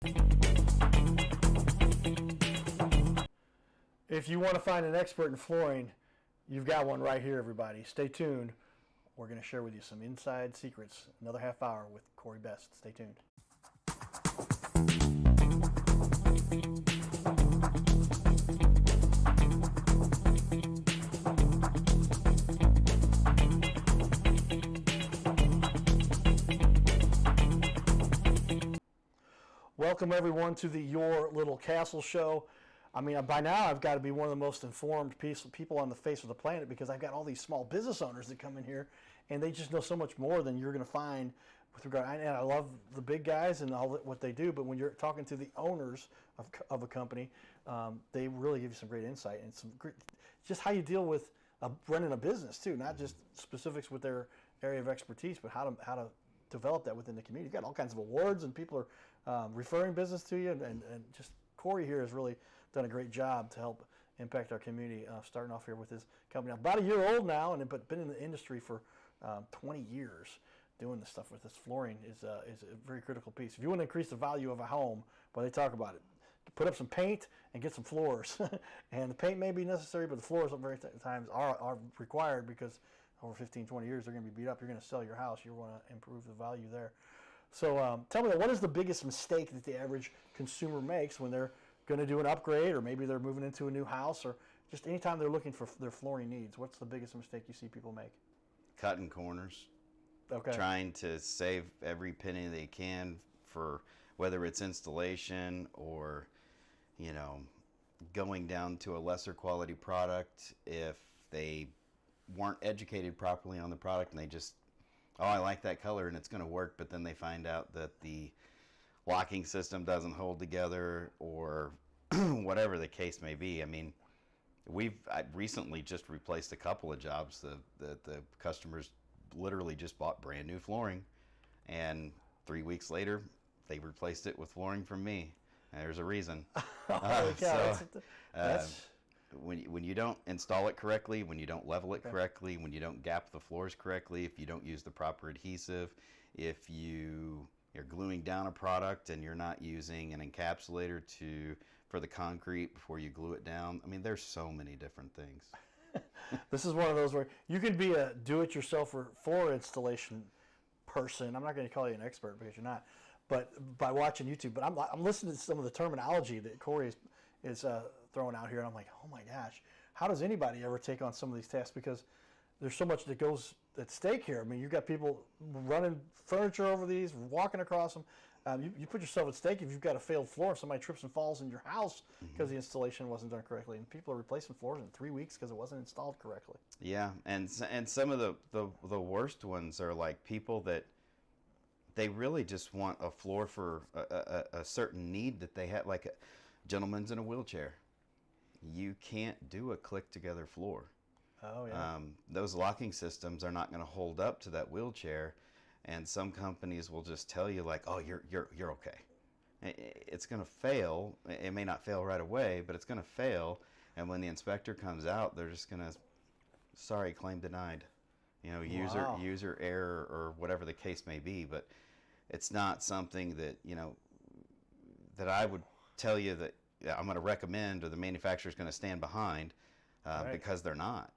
If you want to find an expert in flooring, you've got one right here, everybody. Stay tuned. We're going to share with you some inside secrets. Another half hour with Corey Best. Stay tuned. Welcome everyone to the Your Little Castle Show. I mean, by now I've got to be one of the most informed people on the face of the planet because I've got all these small business owners that come in here and they just know so much more than you're going to find with regard. And I love the big guys and all what they do, but when you're talking to the owners of a company, they really give you some great insight and some great, just how you deal with running a business too, not just specifics with their area of expertise, but how to develop that within the community. You've got all kinds of awards and people are referring business to you and just Corey here has really done a great job to help impact our community, starting off here with his company. About a year old now, but been in the industry for 20 years doing this stuff with this. Flooring is a very critical piece. If you want to increase the value of a home, well, they talk about it. Put up some paint and get some floors. And the paint may be necessary, but the floors at very times are required because over 15, 20 years they're going to be beat up. You're going to sell your house. You want to improve the value there. So tell me, what is the biggest mistake that the average consumer makes when they're going to do an upgrade, or maybe they're moving into a new house, or just anytime they're looking for their flooring needs? What's the biggest mistake you see people make? Cutting corners. Okay. Trying to save every penny they can for whether it's installation or, going down to a lesser quality product if they weren't educated properly on the product and they just, oh, I like that color and it's going to work, but then they find out that the locking system doesn't hold together or whatever the case may be. I mean, I recently just replaced a couple of jobs. The customers literally just bought brand new flooring, and 3 weeks later, they replaced it with flooring from me. And there's a reason. When you don't install it correctly, when you don't level it correctly, when you don't gap the floors correctly, if you don't use the proper adhesive, if you're gluing down a product and you're not using an encapsulator for the concrete before you glue it down, I mean, there's so many different things. This is one of those where you can be a do-it-yourselfer floor installation person. I'm not going to call you an expert because you're not, but by watching YouTube. But I'm listening to some of the terminology that Corey is throwing out here, and I'm like, oh my gosh, how does anybody ever take on some of these tasks? Because there's so much that goes at stake here. I mean, you've got people running furniture over these, walking across them. You put yourself at stake if you've got a failed floor, if somebody trips and falls in your house because the installation wasn't done correctly. And people are replacing floors in 3 weeks because it wasn't installed correctly. Yeah, and some of the worst ones are like people that they really just want a floor for a certain need that they have, like a gentleman's in a wheelchair. You can't do a click-together floor. Oh, yeah. Those locking systems are not going to hold up to that wheelchair, and some companies will just tell you like, "Oh, you're okay." It's going to fail. It may not fail right away, but it's going to fail. And when the inspector comes out, they're just going to, "Sorry, claim denied." User error or whatever the case may be. But it's not something that that I would tell you that I'm going to recommend or the manufacturer's going to stand behind. Because they're not.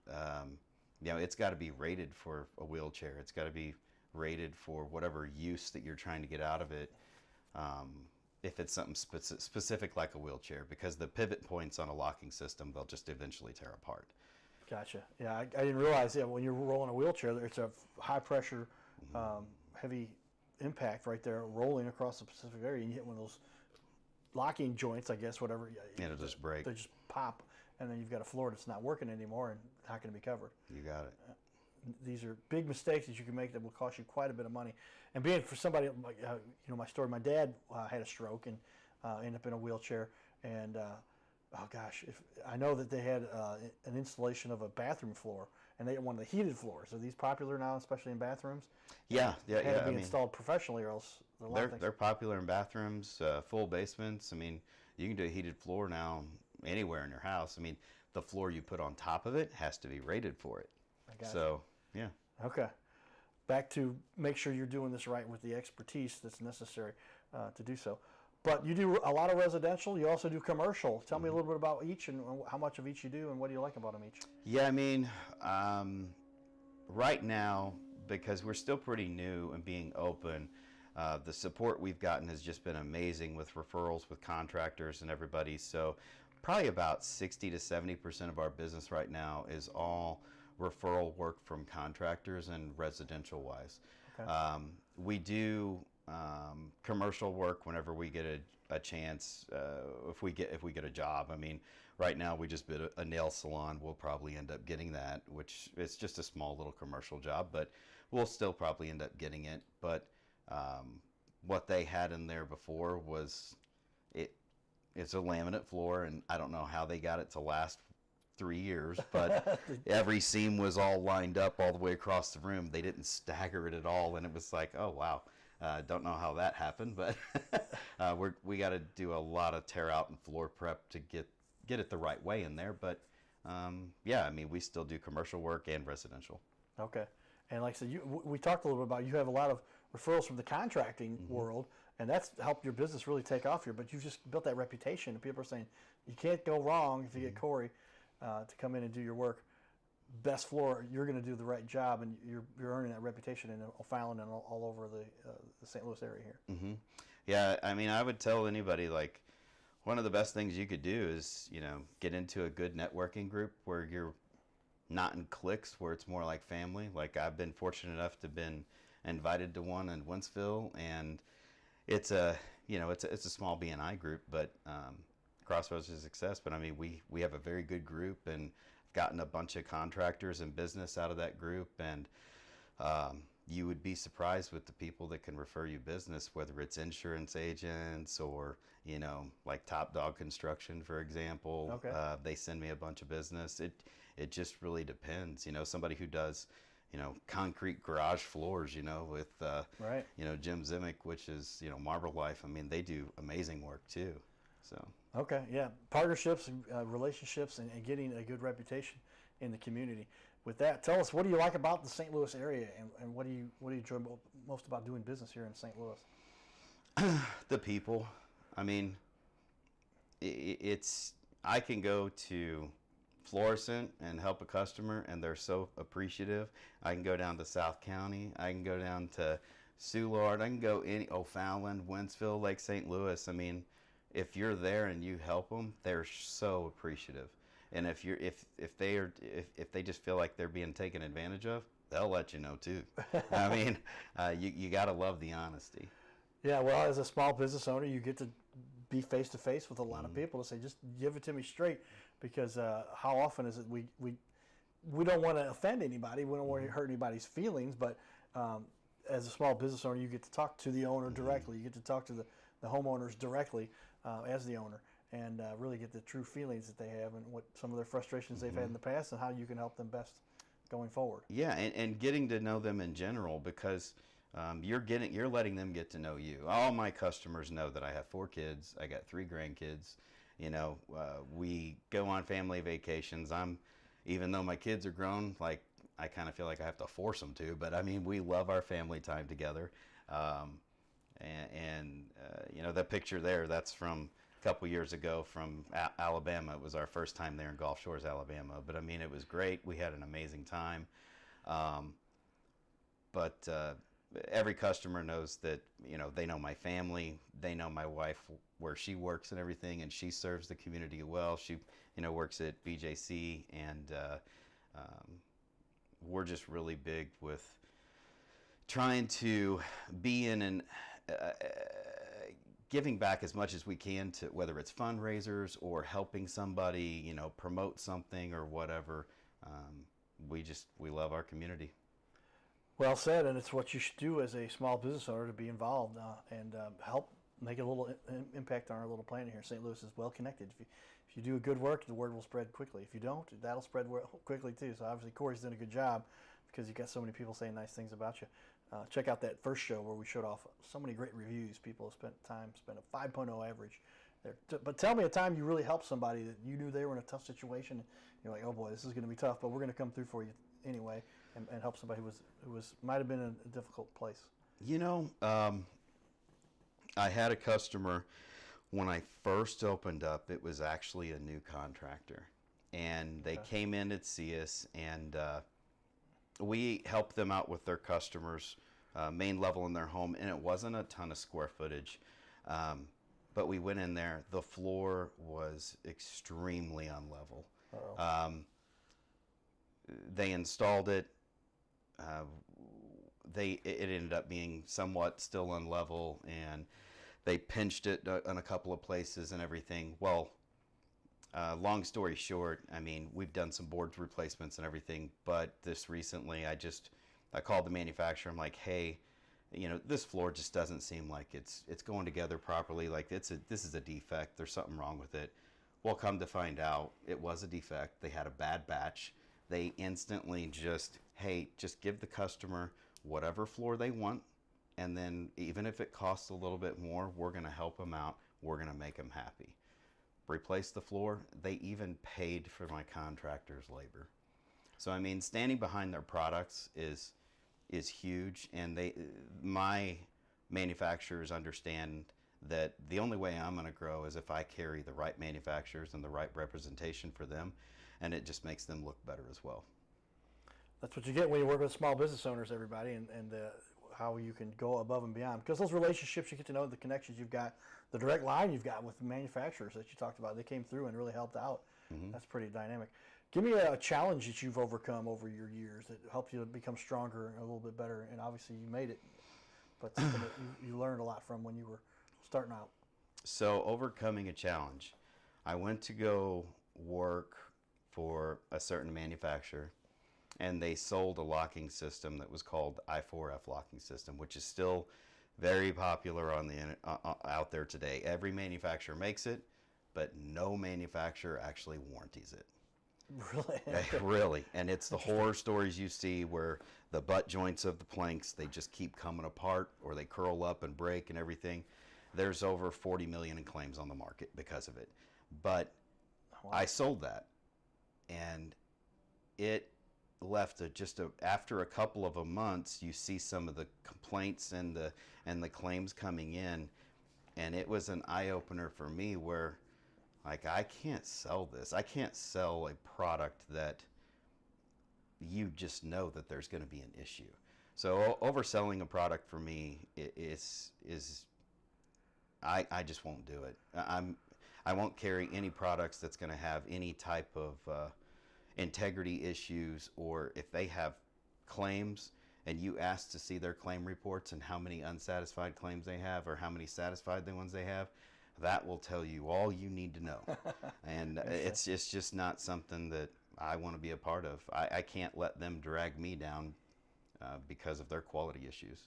It's got to be rated for a wheelchair. It's got to be rated for whatever use that you're trying to get out of it. If it's something specific like a wheelchair, because the pivot points on a locking system, they'll just eventually tear apart. Gotcha. Yeah, I didn't realize when you're rolling a wheelchair, it's a high pressure, heavy impact right there rolling across a specific area. And you hit one of those locking joints, I guess, whatever. It'll just break. They just pop, and then you've got a floor that's not working anymore and not going to be covered. You got it. These are big mistakes that you can make that will cost you quite a bit of money. And being for somebody like, my story, my dad had a stroke and ended up in a wheelchair. And oh gosh, I know that they had an installation of a bathroom floor, and they had one of the heated floors. Are these popular now, especially in bathrooms? Yeah. They had to be installed professionally, or else they're popular in bathrooms, full basements. I mean, you can do a heated floor now anywhere in your house. I mean, the floor you put on top of it has to be rated for it. I got so, yeah. Okay. Back to make sure you're doing this right with the expertise that's necessary to do so. But you do a lot of residential. You also do commercial. Tell me a little bit about each and how much of each you do and what do you like about them each? Yeah, I mean, right now, because we're still pretty new and being open, the support we've gotten has just been amazing with referrals with contractors and everybody. So probably about 60 to 70% of our business right now is all referral work from contractors and residential wise. Okay. We do commercial work whenever we get a chance, if we get a job. I mean, right now we just bid a nail salon. We'll probably end up getting that, which it's just a small little commercial job, but we'll still probably end up getting it. But what they had in there before was it's a laminate floor, and I don't know how they got it to last 3 years, but every seam was all lined up all the way across the room. They didn't stagger it at all, and it was like, oh wow. Don't know how that happened, but we got to do a lot of tear out and floor prep to get it the right way in there. But yeah, I mean, we still do commercial work and residential. Okay. And like I said, we talked a little bit about you have a lot of referrals from the contracting world, and that's helped your business really take off here. But you've just built that reputation, and people are saying you can't go wrong if you get Corey to come in and do your work. Best floor, you're going to do the right job, and you're earning that reputation in O'Fallon and all over the St. Louis area here. Mm-hmm. Yeah, I mean, I would tell anybody, like, one of the best things you could do is, get into a good networking group where you're not in cliques, where it's more like family. Like, I've been fortunate enough to have been invited to one in Wentzville, and it's a small B&I group, but Crossroads is a success. But I mean, we have a very good group, and gotten a bunch of contractors and business out of that group, and you would be surprised with the people that can refer you business, whether it's insurance agents or like Top Dog Construction, for example. Okay. They send me a bunch of business. It just really depends. Somebody who does concrete garage floors, with right. Jim Zimick, which is Marble Life. I mean, they do amazing work too. So. Okay, yeah, partnerships, relationships, and getting a good reputation in the community. With that, tell us, what do you like about the St. Louis area, and what do you enjoy most about doing business here in St. Louis? The people. I mean, I can go to Florissant and help a customer, and they're so appreciative. I can go down to South County. I can go down to Soulard. I can go O'Fallon, Wentzville, Lake St. Louis. I mean, if you're there and you help them, they're so appreciative. And if they just feel like they're being taken advantage of, they'll let you know too. I mean, you got to love the honesty. Yeah, well, as a small business owner, you get to be face to face with a lot of people to say, just give it to me straight, because how often is it we don't want to offend anybody, we don't want to hurt anybody's feelings, but as a small business owner, you get to talk to the owner directly, you get to talk to the homeowners directly as the owner, and really get the true feelings that they have and what some of their frustrations they've had in the past and how you can help them best going forward. Yeah, and getting to know them in general, because you're letting them get to know you. All my customers know that I have 4 kids. I got 3 grandkids. We go on family vacations. Even though my kids are grown, like, I kind of feel like I have to force them to, but I mean, we love our family time together. That picture there, that's from a couple years ago from Alabama. It was our first time there in Gulf Shores, Alabama. But I mean, it was great. We had an amazing time. But every customer knows that, they know my family. They know my wife, where she works and everything, and she serves the community well. She, works at BJC, and we're just really big with trying to be in and giving back as much as we can to, whether it's fundraisers or helping somebody, promote something or whatever. We love our community. Well said, and it's what you should do as a small business owner, to be involved and help make a little impact on our little planet here. St. Louis is well connected. If you do good work, the word will spread quickly. If you don't, that'll spread quickly too. So obviously Corey's done a good job, because you got so many people saying nice things about you. Check out that first show where we showed off so many great reviews. People have spent a 5.0 average there. But tell me a time you really helped somebody that you knew they were in a tough situation. You're like, oh boy, this is going to be tough, but we're going to come through for you anyway, and help somebody who might have been in a difficult place. I had a customer. When I first opened up, it was actually a new contractor, and they came in to see us, and we helped them out with their customers, main level in their home, and it wasn't a ton of square footage. But we went in there. The floor was extremely unlevel. They installed it. It ended up being somewhat still unlevel, and they pinched it in a couple of places and everything. Well, long story short, I mean, we've done some board replacements and everything, but this recently, I called the manufacturer. I'm like, hey, this floor just doesn't seem like it's going together properly. Like this is a defect. There's something wrong with it. Well, come to find out, it was a defect. They had a bad batch. They instantly just give the customer whatever floor they want, and then even if it costs a little bit more, we're going to help them out. We're going to make them happy. Replace the floor. They even paid for my contractor's labor. So I mean, standing behind their products is huge, and my manufacturers understand that the only way I'm going to grow is if I carry the right manufacturers and the right representation for them, and it just makes them look better as well. That's what you get when you work with small business owners, everybody, and how you can go above and beyond. Because those relationships, you get to know the connections you've got, the direct line you've got with the manufacturers that you talked about. They came through and really helped out. Mm-hmm. That's pretty dynamic. Give me a challenge that you've overcome over your years that helped you become stronger and a little bit better. And obviously you made it, but something that you learned a lot from when you were starting out. So overcoming a challenge, I went to go work for a certain manufacturer, and they sold a locking system that was called I4F locking system, which is still very popular on the out there today. Every manufacturer makes it, but no manufacturer actually warranties it. Really? Really. And it's the horror stories you see where the butt joints of the planks, they just keep coming apart, or they curl up and break and everything. There's over 40 million in claims on the market because of it. But wow. I sold that, and it left after a couple of months, you see some of the complaints and the claims coming in, and it was an eye-opener for me where, like, I can't sell this. I can't sell a product that you just know that there's going to be an issue. So overselling a product for me is I just won't do it. I won't carry any products that's going to have any type of integrity issues, or if they have claims and you ask to see their claim reports and how many unsatisfied claims they have or how many satisfied the ones they have, that will tell you all you need to know. And it's just not something that I want to be a part of. I can't let them drag me down because of their quality issues.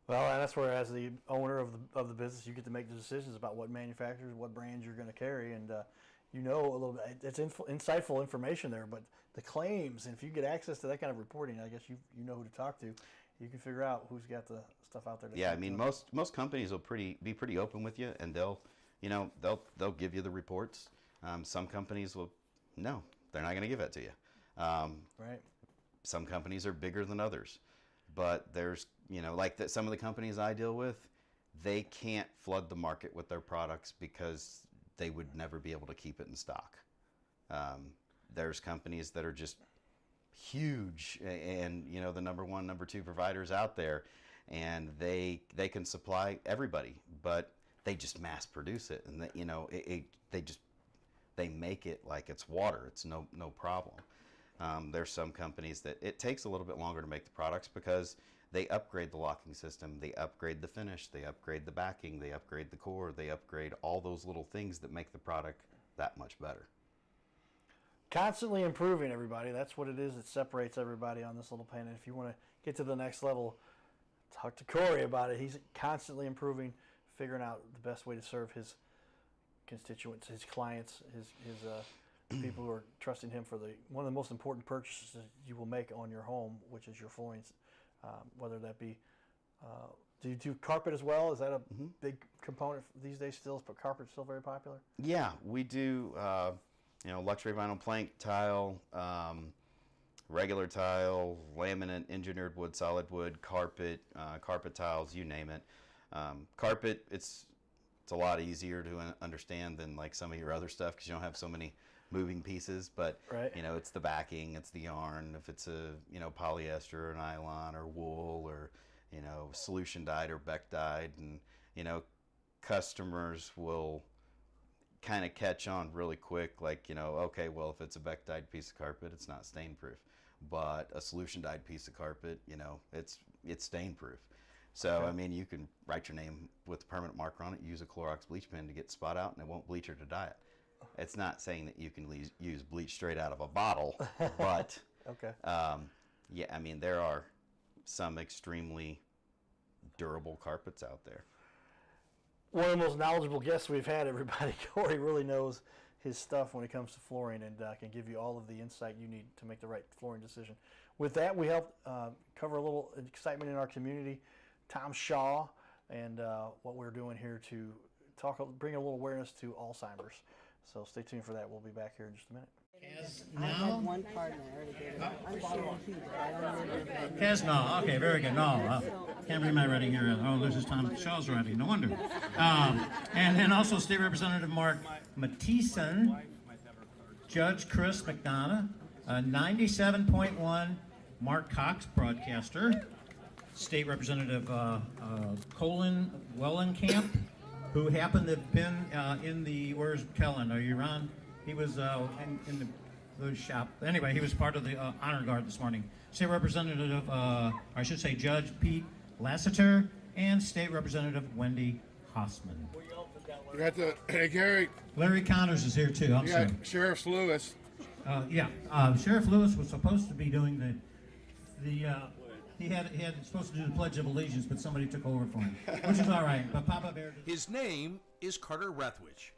Well, and that's where, as the owner of the business, you get to make the decisions about what manufacturers, what brands you're going to carry, and a little bit. It's insightful information there, but the claims, and if you get access to that kind of reporting, I guess you know who to talk to. You can figure out who's got the stuff out there. Yeah, I mean, most companies will be pretty open with you, and they'll give you the reports. Some companies they're not going to give that to you. Right. Some companies are bigger than others, but there's some of the companies I deal with, they can't flood the market with their products because they would never be able to keep it in stock. There's companies that are just huge and the number one, number two providers out there, and they can supply everybody, but they just mass produce it, and they make it like it's water. It's no problem. There's some companies that it takes a little bit longer to make the products because they upgrade the locking system, they upgrade the finish, they upgrade the backing, they upgrade the core, they upgrade all those little things that make the product that much better. Constantly improving, everybody. That's what it is that separates everybody on this little planet. If you want to get to the next level, talk to Corey about it. He's constantly improving, figuring out the best way to serve his constituents, his clients, his people who are trusting him for one of the most important purchases you will make on your home, which is your flooring. Whether that be, do you do carpet as well? Is that a big component these days still? Is carpet still very popular? Yeah, we do. Luxury vinyl plank tile, regular tile, laminate, engineered wood, solid wood, carpet, carpet tiles, you name it. Carpet, It's a lot easier to understand than like some of your other stuff because you don't have so many moving pieces. But Right. you know, it's the backing, it's the yarn. If it's a polyester or nylon or wool or solution dyed or Beck dyed, and customers will kind of catch on really quick. Like okay, well if it's a Beck dyed piece of carpet, it's not stain proof. But a solution dyed piece of carpet, it's stain proof. So, Okay. I mean, you can write your name with a permanent marker on it, use a Clorox bleach pen to get spot out, and it won't bleach or to dye it. It's not saying that you can use bleach straight out of a bottle, but Okay. yeah, I mean, there are some extremely durable carpets out there. One of the most knowledgeable guests we've had, everybody. Corey really knows his stuff when it comes to flooring and can give you all of the insight you need to make the right flooring decision. With that, we help cover a little excitement in our community. Tom Shaw and what we're doing here to bring a little awareness to Alzheimer's. So stay tuned for that. We'll be back here in just a minute. I had one partner. I already did it. I'm Sharon Hughes. I don't remember. Yes, no. Okay, very good. No, can't read my writing here. Oh, this is Tom Shaw's writing. No wonder. And also State Representative Mark Mathieson, Judge Chris McDonough, 97.1 Mark Cox, broadcaster, State Representative Colin Wellenkamp, who happened to have been in the, where's Kellen? Are you around? He was in the shop. Anyway, he was part of the honor guard this morning. State Representative, I should say Judge Pete Lassiter, and State Representative Wendy Hossman. We got hey Gary, Larry Connors is here too. I'm we sorry. got Sheriff Lewis. Sheriff Lewis was supposed to be doing he had supposed to do the Pledge of Allegiance, but somebody took over for him, which is all right. But Papa Bear did. His name is Carter Rethwich,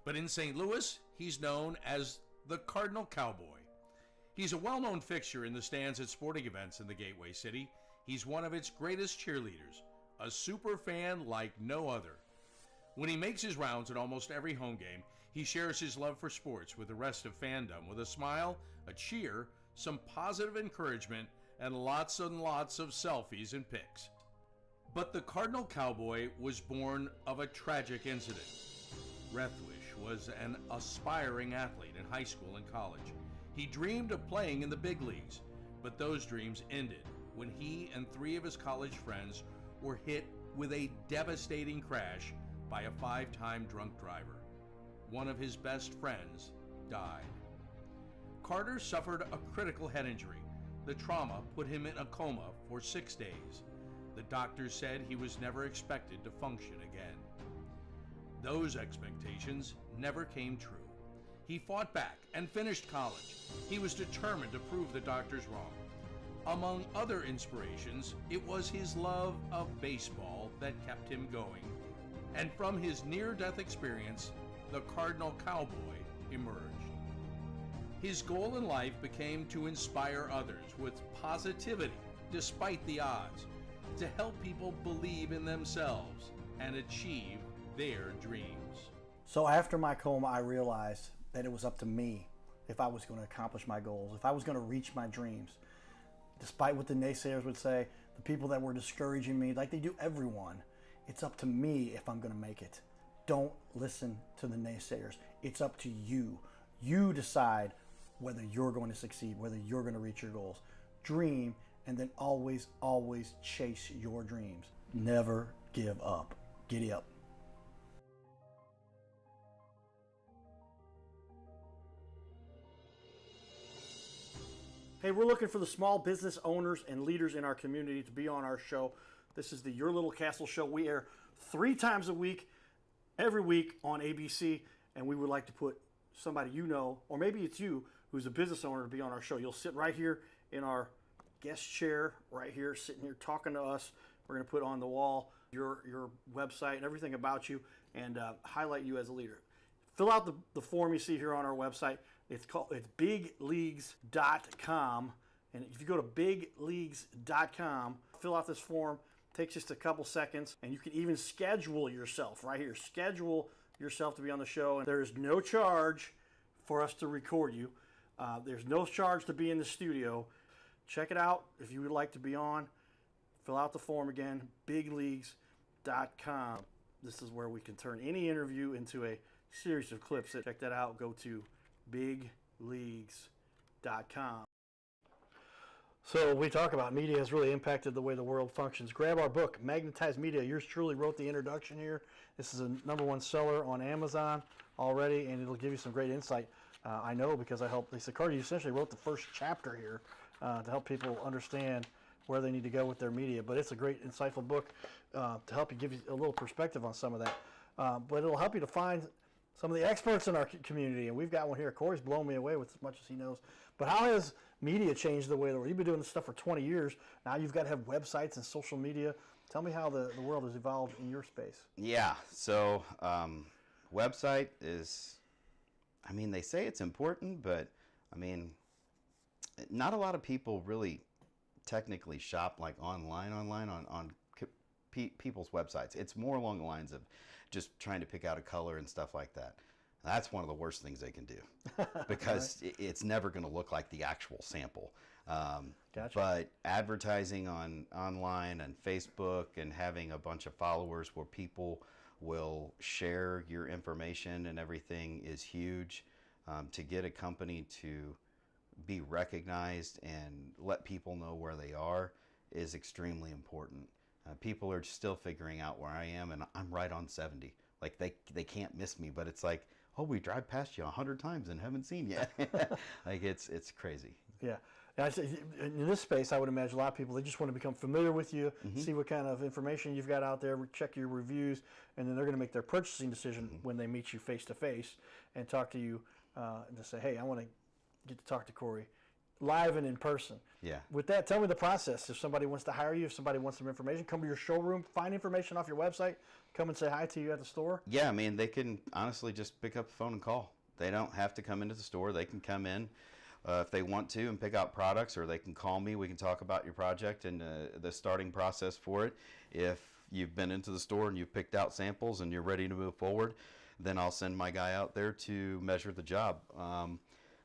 but in St. Louis, he's known as the Cardinal Cowboy. He's a well-known fixture in the stands at sporting events in the Gateway City. He's one of its greatest cheerleaders, a super fan like no other. When he makes his rounds at almost every home game, he shares his love for sports with the rest of fandom with a smile, a cheer, some positive encouragement, and lots and lots of selfies and pics. But the Cardinal Cowboy was born of a tragic incident. Rethwich was an aspiring athlete in high school and college. He dreamed of playing in the big leagues, but those dreams ended when he and 3 of his college friends were hit with a devastating crash by a 5-time drunk driver. One of his best friends died. Carter suffered a critical head injury. The trauma put him in a coma for 6 days. The doctors said he was never expected to function again. Those expectations never came true. He fought back and finished college. He was determined to prove the doctors wrong. Among other inspirations, it was his love of baseball that kept him going. And from his near-death experience, the Cardinal Cowboy emerged. His goal in life became to inspire others with positivity despite the odds, to help people believe in themselves and achieve their dreams. So after my coma, I realized that it was up to me if I was going to accomplish my goals, if I was going to reach my dreams. Despite what the naysayers would say, the people that were discouraging me, like they do everyone, it's up to me if I'm going to make it. Don't listen to the naysayers. It's up to you. You decide whether you're going to succeed, whether you're going to reach your goals. Dream, and then always, always chase your dreams. Never give up. Giddy up. Hey, we're looking for the small business owners and leaders in our community to be on our show. This is the Your Little Castle Show. We air 3 times a week, every week on ABC, and we would like to put somebody you know, or maybe it's you, who's a business owner to be on our show. You'll sit right here in our guest chair, right here, sitting here talking to us. We're going to put on the wall your website and everything about you and highlight you as a leader. Fill out the form you see here on our website. It's bigleagues.com, and if you go to bigleagues.com, fill out this form. It takes just a couple seconds, and you can even schedule yourself right here. Schedule yourself to be on the show, and there is no charge for us to record you. There's no charge to be in the studio. Check it out if you would like to be on. Fill out the form again, bigleagues.com. This is where we can turn any interview into a series of clips. Check that out. Go to bigleagues.com. So we talk about media has really impacted the way the world functions. Grab our book, Magnetized Media. Yours truly wrote the introduction here. This is a #1 seller on Amazon already, and it'll give you some great insight. I know because I helped. They said, Carter, you essentially wrote the first chapter here to help people understand where they need to go with their media. But it's a great, insightful book to help you give you a little perspective on some of that. But it'll help you to find some of the experts in our community, and we've got one here. Corey's blown me away with as much as he knows. But how has media changed the way that you've been doing this stuff for 20 years? Now you've got to have websites and social media. Tell me how the world has evolved in your space. Yeah, so website is, I mean, they say it's important, but I mean, not a lot of people really technically shop like online on people's websites. It's more along the lines of just trying to pick out a color and stuff like that. That's one of the worst things they can do because it's never going to look like the actual sample. Gotcha. But advertising online and Facebook and having a bunch of followers where people will share your information and everything is huge. To get a company to be recognized and let people know where they are is extremely important. People are still figuring out where I am, and I'm right on 70. Like they can't miss me, but it's like, oh, we drive past you 100 times and haven't seen you. Like it's crazy. Yeah. And I say, in this space, I would imagine a lot of people, they just want to become familiar with you, see what kind of information you've got out there, check your reviews, and then they're going to make their purchasing decision when they meet you face to face and talk to you and just say, hey, I want to get to talk to Corey live and in person. Yeah. With that, tell me the process. If somebody wants to hire you, if somebody wants some information, come to your showroom, find information off your website, come and say hi to you at the store. Yeah, I mean, they can honestly just pick up the phone and call. They don't have to come into the store. They can come in if they want to and pick out products, or they can call me. We can talk about your project and the starting process for it. If you've been into the store and you've picked out samples and you're ready to move forward, then I'll send my guy out there to measure the job.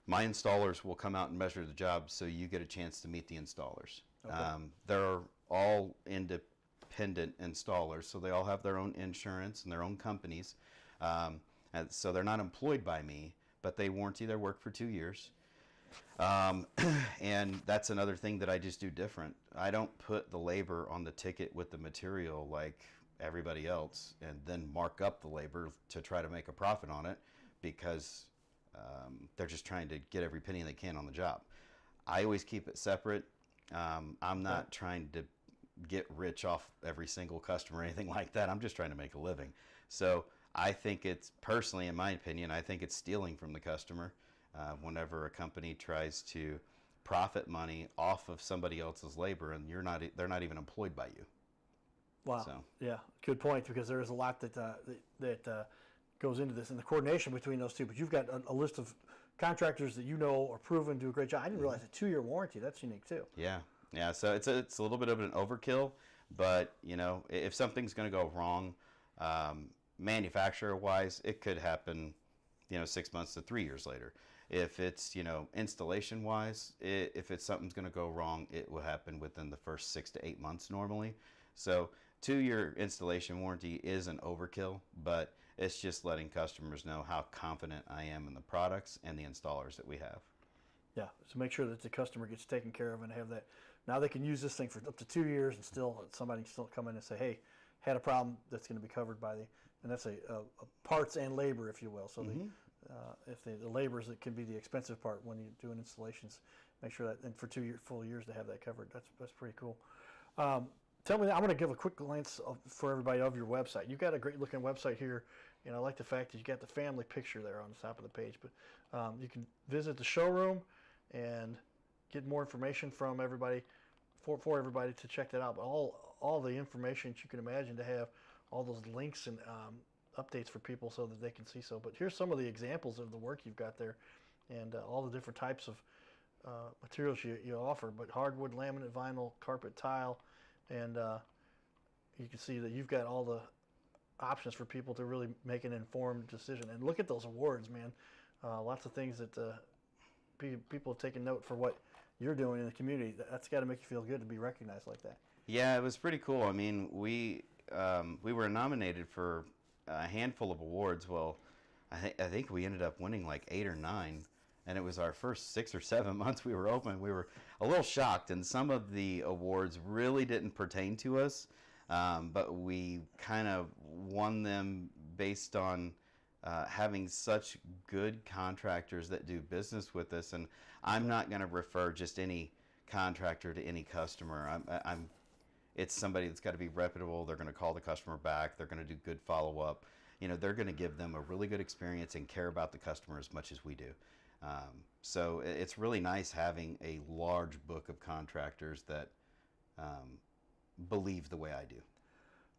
My installers will come out and measure the job so you get a chance to meet the installers. Okay. They're all independent installers, so they all have their own insurance and their own companies. And so they're not employed by me, but they warranty their work for 2 years. And that's another thing that I just do different. I don't put the labor on the ticket with the material like everybody else and then mark up the labor to try to make a profit on it because they're just trying to get every penny they can on the job. I always keep it separate. I'm not trying to get rich off every single customer or anything like that. I'm just trying to make a living. So I think it's, personally, in my opinion, I think it's stealing from the customer whenever a company tries to profit money off of somebody else's labor and they're not even employed by you. Wow. So. Yeah, good point, because there is a lot that goes into this and the coordination between those two. But you've got a list of contractors that you know are proven, do a great job. I didn't realize a 2-year warranty. That's unique too. Yeah. So it's a little bit of an overkill, but you know, if something's going to go wrong, manufacturer-wise, it could happen, 6 months to 3 years later. If it's, installation-wise, if it's something's going to go wrong, it will happen within the first 6 to 8 months normally. So 2-year installation warranty is an overkill, but it's just letting customers know how confident I am in the products and the installers that we have. Yeah, so make sure that the customer gets taken care of and have that. Now they can use this thing for up to 2 years and somebody can still come in and say, hey, had a problem that's going to be covered by and that's a parts and labor, if you will. So if the labor it can be the expensive part when you're doing installations, make sure that, and for 2 full years to have that covered. That's pretty cool. Tell me, I'm going to give a quick glance for everybody of your website. You've got a great looking website here, and I like the fact that you got the family picture there on the top of the page. But you can visit the showroom and get more information from everybody, for everybody to check that out. But all the information that you can imagine, to have all those links and updates for people so that they can see so. But here's some of the examples of the work you've got there, and all the different types of materials you offer. But hardwood, laminate, vinyl, carpet, tile, and you can see that you've got all the options for people to really make an informed decision. And look at those awards, man. Lots of things that people have taken note for what you're doing in the community. That's got to make you feel good to be recognized like that. Yeah, it was pretty cool. I mean, we we were nominated for a handful of awards. Well, I think we ended up winning like 8 or 9, and it was our first 6 or 7 months we were open. We were a little shocked, and some of the awards really didn't pertain to us, but we kind of won them based on having such good contractors that do business with us. And I'm not going to refer just any contractor to any customer. It's somebody that's got to be reputable. They're going to call the customer back. They're going to do good follow-up. You know, they're going to give them a really good experience and care about the customer as much as we do. So it's really nice having a large book of contractors that believe the way I do.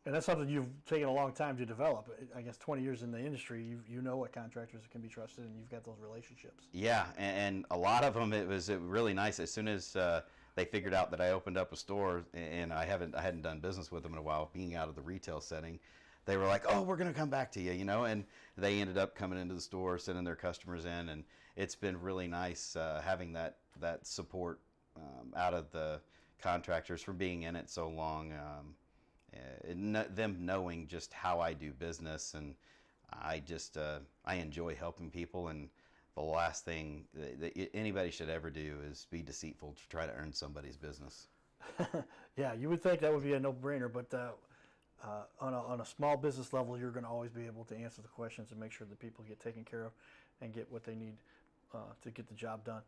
And that's something you've taken a long time to develop. I guess 20 years in the industry, you know what contractors can be trusted, and you've got those relationships. Yeah, and a lot of them, it was really nice. As soon as they figured out that I opened up a store, and I hadn't done business with them in a while, being out of the retail setting, they were like, "Oh, we're going to come back to you," you know. And they ended up coming into the store, sending their customers in, and it's been really nice having that support out of the contractors from being in it so long. Them knowing just how I do business, and I enjoy helping people, and the last thing that anybody should ever do is be deceitful to try to earn somebody's business. Yeah, you would think that would be a no-brainer, but on a small business level, you're going to always be able to answer the questions and make sure that people get taken care of and get what they need to get the job done.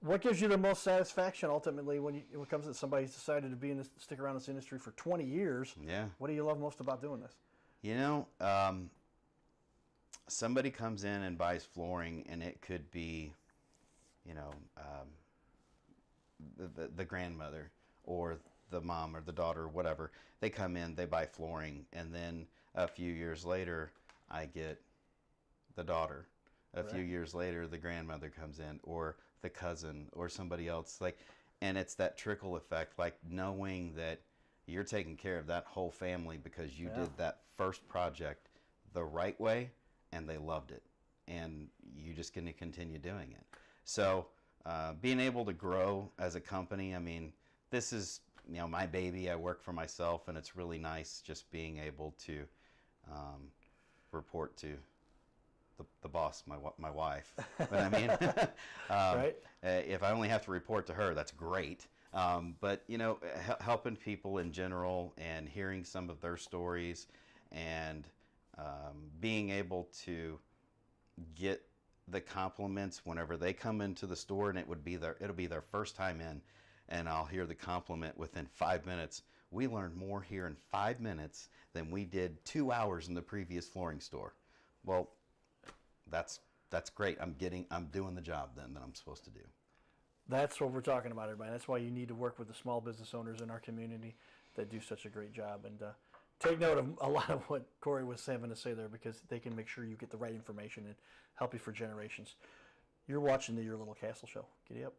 What gives you the most satisfaction ultimately when it comes to somebody's decided to stick around this industry for 20 years? Yeah. What do you love most about doing this? You know, somebody comes in and buys flooring, and it could be, you know, the grandmother or the mom or the daughter or whatever. They come in, they buy flooring, and then a few years later, I get the daughter. A few years later, the grandmother comes in, or the cousin, or somebody else. And it's that trickle effect, like knowing that you're taking care of that whole family because you did that first project the right way, and they loved it, and you're just going to continue doing it. So being able to grow as a company, I mean, this is, you know, my baby. I work for myself, and it's really nice just being able to report to the boss, my wife. But I mean, Right. If I only have to report to her, that's great. But you know, helping people in general and hearing some of their stories, and being able to get the compliments whenever they come into the store, and it'll be their first time in, and I'll hear the compliment within 5 minutes. We learned more here in 5 minutes than we did 2 hours in the previous flooring store. Well, that's great. I'm doing the job then that I'm supposed to do. That's what we're talking about, everybody. That's why you need to work with the small business owners in our community that do such a great job. And take note of a lot of what Corey was having to say there, because they can make sure you get the right information and help you for generations. You're watching the Your Little Castle Show. Giddy up.